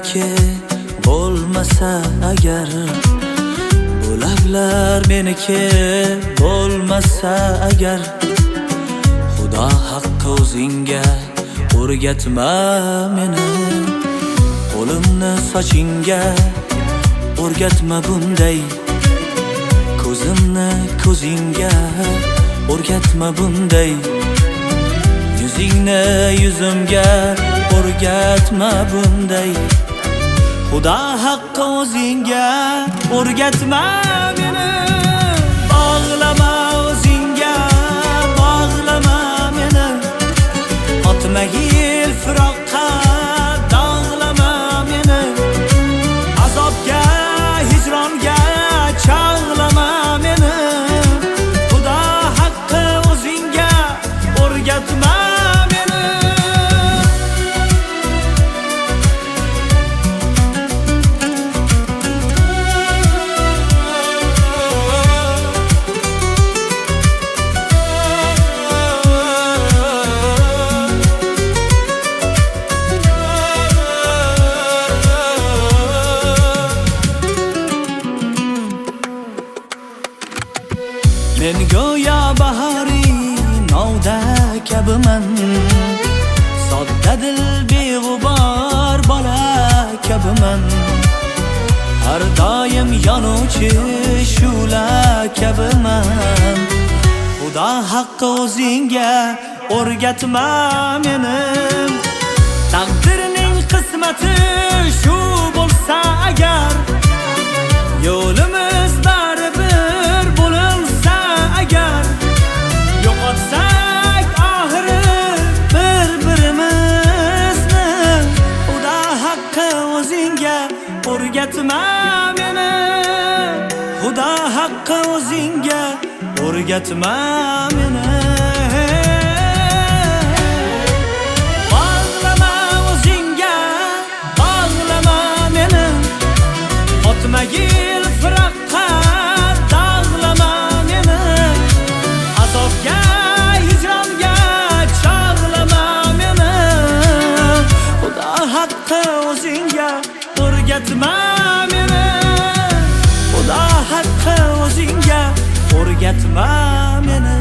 meniki bo'lmasa agar, bu lablar meniki bo'lmasa agar, Xudo haqqi o'zingga o'rgatma meni. Qo'limni sochingga o'rgatma bunday, ko'zimni ko'zingga o'rgatma bunday, yuzingni yuzimga o'rgatma bunday. Xudo haqqi o'zingga o'rgatma meni. Bog'lama o'zingga, bog'lama meni. Otma yil firoqqa, dog'lama meni. Azobga, hijronga chog'lama meni. Xudo haqqi o'zingga o'rgatma meni. Men go'yo bahoriy novda kabiman, sodda dil beg'ubor bola kabiman. Har doim yonuvchi shu'la kabiman. Xudo haqqi o'zingga o'rgatma meni. Taqdirning qismati shu bo'lsa agar, yo'limiz baribir bo'linsa agar, yo'qotsak oxiri bir-birimizni. Xudo haqqi o'zingga o'rgatma meni. Xudo haqqi o'zingga o'rgatma meni. Bog'lama o'zingga, bog'lama meni. Otma yil firoqqa, dog'lama meni. Azobga, hijronga chog'lama meni. Xudo haqqi o'zingga o'rgatma meni. Xudo haqqi o'zingga o'rgatma meni.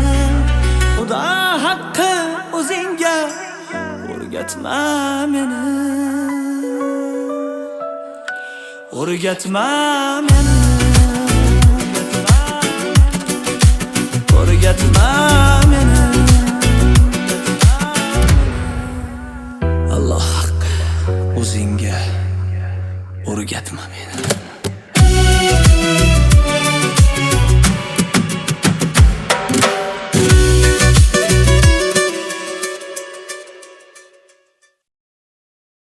Xudo haqqi o'zingga o'rgatma meni. O'rgatma meni. O'rgatma meni. Alloh haqqi o'zingga o'rgatma meni.